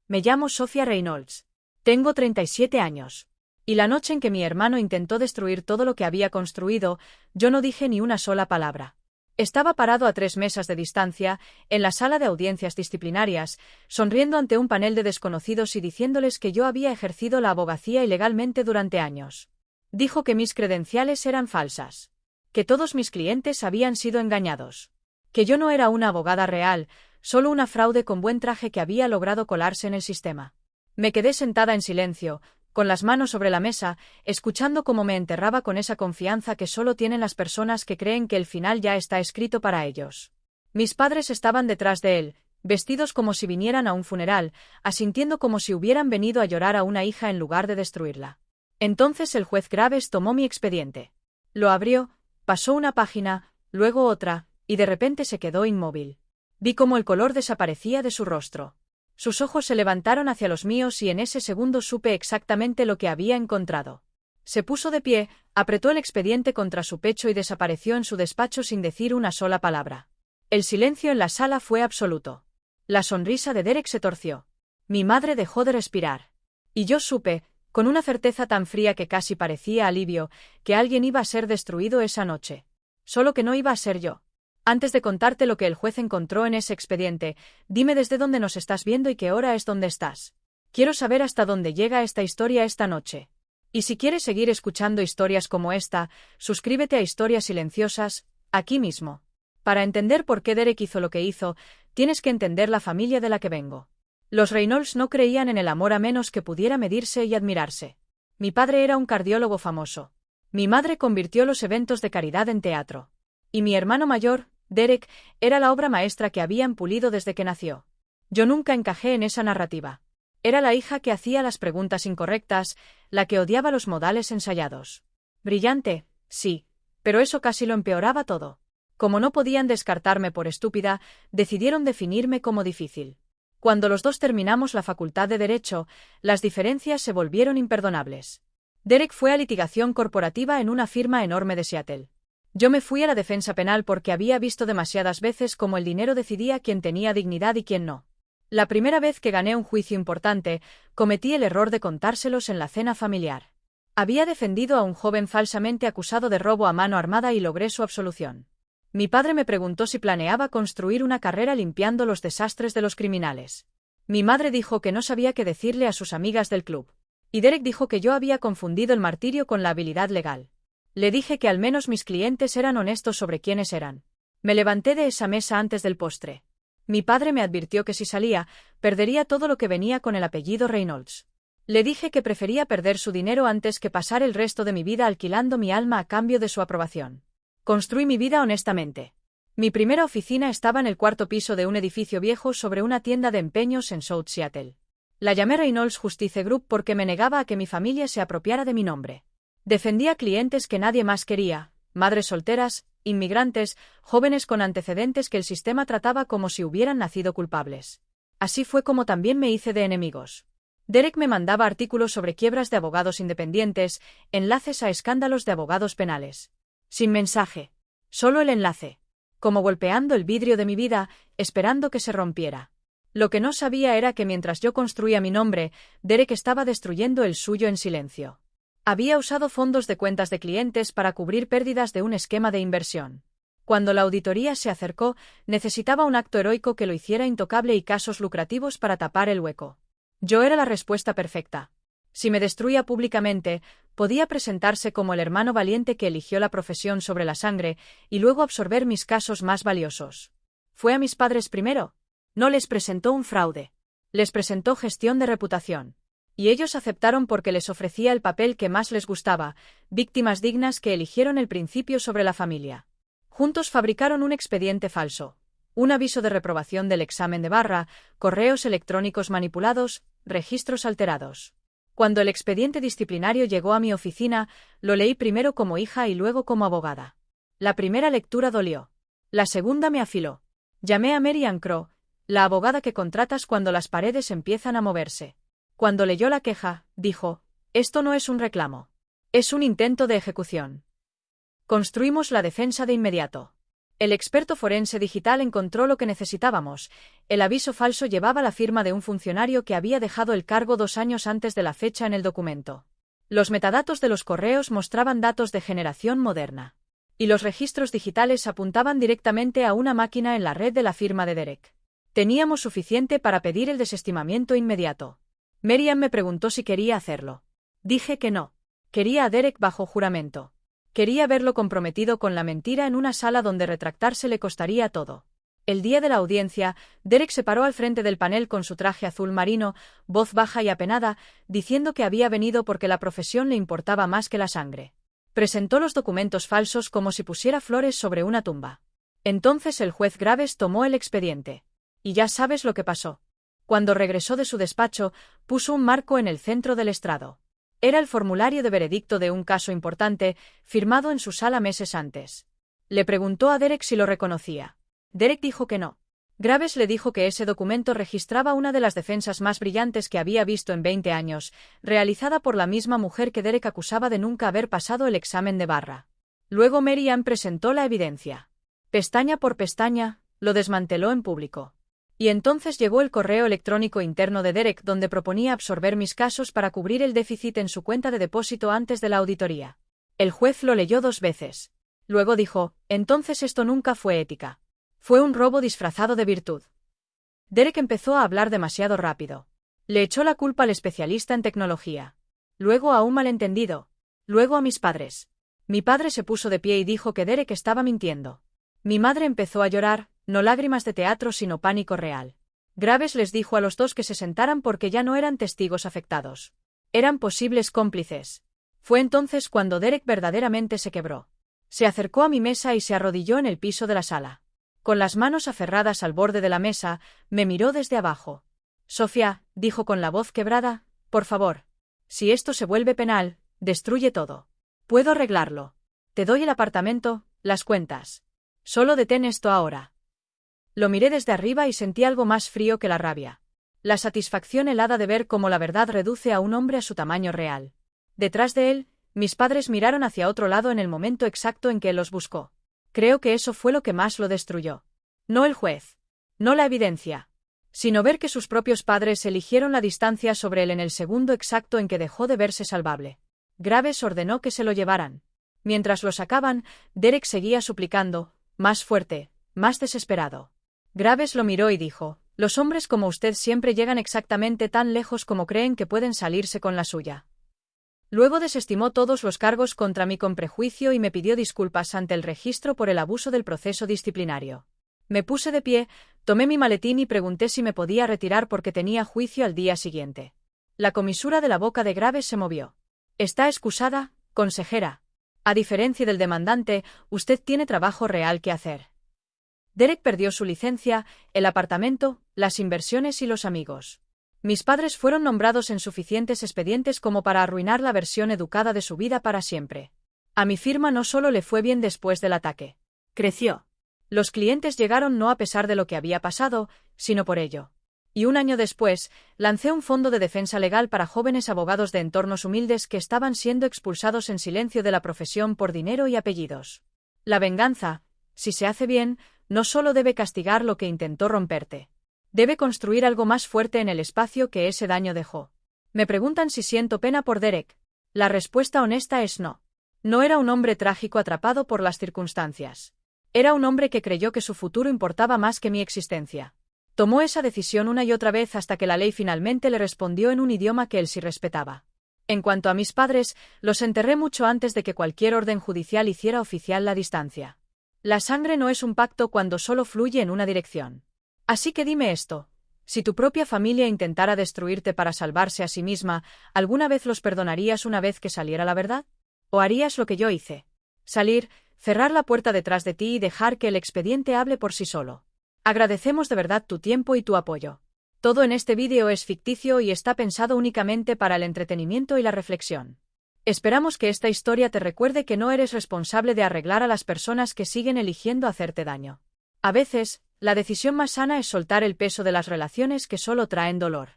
Me llamo Sophia Reynolds. Tengo 37 años. Y la noche en que mi hermano intentó destruir todo lo que había construido, yo no dije ni una sola palabra. Estaba parado a 3 mesas de distancia, en la sala de audiencias disciplinarias, sonriendo ante un panel de desconocidos y diciéndoles que yo había ejercido la abogacía ilegalmente durante años. Dijo que mis credenciales eran falsas. Que todos mis clientes habían sido engañados. Que yo no era una abogada real, solo una fraude con buen traje que había logrado colarse en el sistema. Me quedé sentada en silencio, con las manos sobre la mesa, escuchando cómo me enterraba con esa confianza que solo tienen las personas que creen que el final ya está escrito para ellos. Mis padres estaban detrás de él, vestidos como si vinieran a un funeral, asintiendo como si hubieran venido a llorar a una hija en lugar de destruirla. Entonces el juez Graves tomó mi expediente. Lo abrió, pasó una página, luego otra, y de repente se quedó inmóvil. Vi cómo el color desaparecía de su rostro. Sus ojos se levantaron hacia los míos y en ese segundo supe exactamente lo que había encontrado. Se puso de pie, apretó el expediente contra su pecho y desapareció en su despacho sin decir una sola palabra. El silencio en la sala fue absoluto. La sonrisa de Derek se torció. Mi madre dejó de respirar. Y yo supe, con una certeza tan fría que casi parecía alivio, que alguien iba a ser destruido esa noche. Solo que no iba a ser yo. Antes de contarte lo que el juez encontró en ese expediente, dime desde dónde nos estás viendo y qué hora es donde estás. Quiero saber hasta dónde llega esta historia esta noche. Y si quieres seguir escuchando historias como esta, suscríbete a Historias Silenciosas, aquí mismo. Para entender por qué Derek hizo lo que hizo, tienes que entender la familia de la que vengo. Los Reynolds no creían en el amor a menos que pudiera medirse y admirarse. Mi padre era un cardiólogo famoso. Mi madre convirtió los eventos de caridad en teatro. Y mi hermano mayor, Derek, era la obra maestra que habían pulido desde que nació. Yo nunca encajé en esa narrativa. Era la hija que hacía las preguntas incorrectas, la que odiaba los modales ensayados. Brillante, sí, pero eso casi lo empeoraba todo. Como no podían descartarme por estúpida, decidieron definirme como difícil. Cuando los dos terminamos la facultad de Derecho, las diferencias se volvieron imperdonables. Derek fue a litigación corporativa en una firma enorme de Seattle. Yo me fui a la defensa penal porque había visto demasiadas veces cómo el dinero decidía quién tenía dignidad y quién no. La primera vez que gané un juicio importante, cometí el error de contárselos en la cena familiar. Había defendido a un joven falsamente acusado de robo a mano armada y logré su absolución. Mi padre me preguntó si planeaba construir una carrera limpiando los desastres de los criminales. Mi madre dijo que no sabía qué decirle a sus amigas del club. Y Derek dijo que yo había confundido el martirio con la habilidad legal. Le dije que al menos mis clientes eran honestos sobre quiénes eran. Me levanté de esa mesa antes del postre. Mi padre me advirtió que si salía, perdería todo lo que venía con el apellido Reynolds. Le dije que prefería perder su dinero antes que pasar el resto de mi vida alquilando mi alma a cambio de su aprobación. Construí mi vida honestamente. Mi primera oficina estaba en el 4º piso de un edificio viejo sobre una tienda de empeños en South Seattle. La llamé Reynolds Justice Group porque me negaba a que mi familia se apropiara de mi nombre. Defendía clientes que nadie más quería, madres solteras, inmigrantes, jóvenes con antecedentes que el sistema trataba como si hubieran nacido culpables. Así fue como también me hice de enemigos. Derek me mandaba artículos sobre quiebras de abogados independientes, enlaces a escándalos de abogados penales. Sin mensaje. Solo el enlace. Como golpeando el vidrio de mi vida, esperando que se rompiera. Lo que no sabía era que mientras yo construía mi nombre, Derek estaba destruyendo el suyo en silencio. Había usado fondos de cuentas de clientes para cubrir pérdidas de un esquema de inversión. Cuando la auditoría se acercó, necesitaba un acto heroico que lo hiciera intocable y casos lucrativos para tapar el hueco. Yo era la respuesta perfecta. Si me destruía públicamente, podía presentarse como el hermano valiente que eligió la profesión sobre la sangre y luego absorber mis casos más valiosos. ¿Fue a mis padres primero? No les presentó un fraude. Les presentó gestión de reputación. Y ellos aceptaron porque les ofrecía el papel que más les gustaba, víctimas dignas que eligieron el principio sobre la familia. Juntos fabricaron un expediente falso, un aviso de reprobación del examen de barra, correos electrónicos manipulados, registros alterados. Cuando el expediente disciplinario llegó a mi oficina, lo leí primero como hija y luego como abogada. La primera lectura dolió. La segunda me afiló. Llamé a Mary Ann Crow, la abogada que contratas cuando las paredes empiezan a moverse. Cuando leyó la queja, dijo, esto no es un reclamo. Es un intento de ejecución. Construimos la defensa de inmediato. El experto forense digital encontró lo que necesitábamos. El aviso falso llevaba la firma de un funcionario que había dejado el cargo 2 años antes de la fecha en el documento. Los metadatos de los correos mostraban datos de generación moderna. Y los registros digitales apuntaban directamente a una máquina en la red de la firma de Derek. Teníamos suficiente para pedir el desestimamiento inmediato. Merian me preguntó si quería hacerlo. Dije que no. Quería a Derek bajo juramento. Quería verlo comprometido con la mentira en una sala donde retractarse le costaría todo. El día de la audiencia, Derek se paró al frente del panel con su traje azul marino, voz baja y apenada, diciendo que había venido porque la profesión le importaba más que la sangre. Presentó los documentos falsos como si pusiera flores sobre una tumba. Entonces el juez Graves tomó el expediente. Y ya sabes lo que pasó. Cuando regresó de su despacho, puso un marco en el centro del estrado. Era el formulario de veredicto de un caso importante, firmado en su sala meses antes. Le preguntó a Derek si lo reconocía. Derek dijo que no. Graves le dijo que ese documento registraba una de las defensas más brillantes que había visto en 20 años, realizada por la misma mujer que Derek acusaba de nunca haber pasado el examen de barra. Luego Merian presentó la evidencia. Pestaña por pestaña, lo desmanteló en público. Y entonces llegó el correo electrónico interno de Derek donde proponía absorber mis casos para cubrir el déficit en su cuenta de depósito antes de la auditoría. El juez lo leyó 2 veces. Luego dijo, entonces esto nunca fue ética. Fue un robo disfrazado de virtud. Derek empezó a hablar demasiado rápido. Le echó la culpa al especialista en tecnología. Luego a un malentendido. Luego a mis padres. Mi padre se puso de pie y dijo que Derek estaba mintiendo. Mi madre empezó a llorar, no lágrimas de teatro sino pánico real. Graves les dijo a los 2 que se sentaran porque ya no eran testigos afectados. Eran posibles cómplices. Fue entonces cuando Derek verdaderamente se quebró. Se acercó a mi mesa y se arrodilló en el piso de la sala. Con las manos aferradas al borde de la mesa, me miró desde abajo. Sofía, dijo con la voz quebrada, por favor. Si esto se vuelve penal, destruye todo. Puedo arreglarlo. Te doy el apartamento, las cuentas. Solo detén esto ahora. Lo miré desde arriba y sentí algo más frío que la rabia. La satisfacción helada de ver cómo la verdad reduce a un hombre a su tamaño real. Detrás de él, mis padres miraron hacia otro lado en el momento exacto en que él los buscó. Creo que eso fue lo que más lo destruyó. No el juez. No la evidencia. Sino ver que sus propios padres eligieron la distancia sobre él en el segundo exacto en que dejó de verse salvable. Graves ordenó que se lo llevaran. Mientras lo sacaban, Derek seguía suplicando, más fuerte, más desesperado. Graves lo miró y dijo, los hombres como usted siempre llegan exactamente tan lejos como creen que pueden salirse con la suya. Luego desestimó todos los cargos contra mí con prejuicio y me pidió disculpas ante el registro por el abuso del proceso disciplinario. Me puse de pie, tomé mi maletín y pregunté si me podía retirar porque tenía juicio al día siguiente. La comisura de la boca de Graves se movió. Está excusada, consejera. A diferencia del demandante, usted tiene trabajo real que hacer. Derek perdió su licencia, el apartamento, las inversiones y los amigos. Mis padres fueron nombrados en suficientes expedientes como para arruinar la versión educada de su vida para siempre. A mi firma no solo le fue bien después del ataque. Creció. Los clientes llegaron no a pesar de lo que había pasado, sino por ello. Y 1 año después, lancé un fondo de defensa legal para jóvenes abogados de entornos humildes que estaban siendo expulsados en silencio de la profesión por dinero y apellidos. La venganza, si se hace bien, no solo debe castigar lo que intentó romperte. Debe construir algo más fuerte en el espacio que ese daño dejó. Me preguntan si siento pena por Derek. La respuesta honesta es no. No era un hombre trágico atrapado por las circunstancias. Era un hombre que creyó que su futuro importaba más que mi existencia. Tomó esa decisión una y otra vez hasta que la ley finalmente le respondió en un idioma que él sí respetaba. En cuanto a mis padres, los enterré mucho antes de que cualquier orden judicial hiciera oficial la distancia. La sangre no es un pacto cuando solo fluye en una dirección. Así que dime esto, si tu propia familia intentara destruirte para salvarse a sí misma, ¿alguna vez los perdonarías una vez que saliera la verdad? ¿O harías lo que yo hice? Salir, cerrar la puerta detrás de ti y dejar que el expediente hable por sí solo. Agradecemos de verdad tu tiempo y tu apoyo. Todo en este vídeo es ficticio y está pensado únicamente para el entretenimiento y la reflexión. Esperamos que esta historia te recuerde que no eres responsable de arreglar a las personas que siguen eligiendo hacerte daño. A veces, la decisión más sana es soltar el peso de las relaciones que solo traen dolor.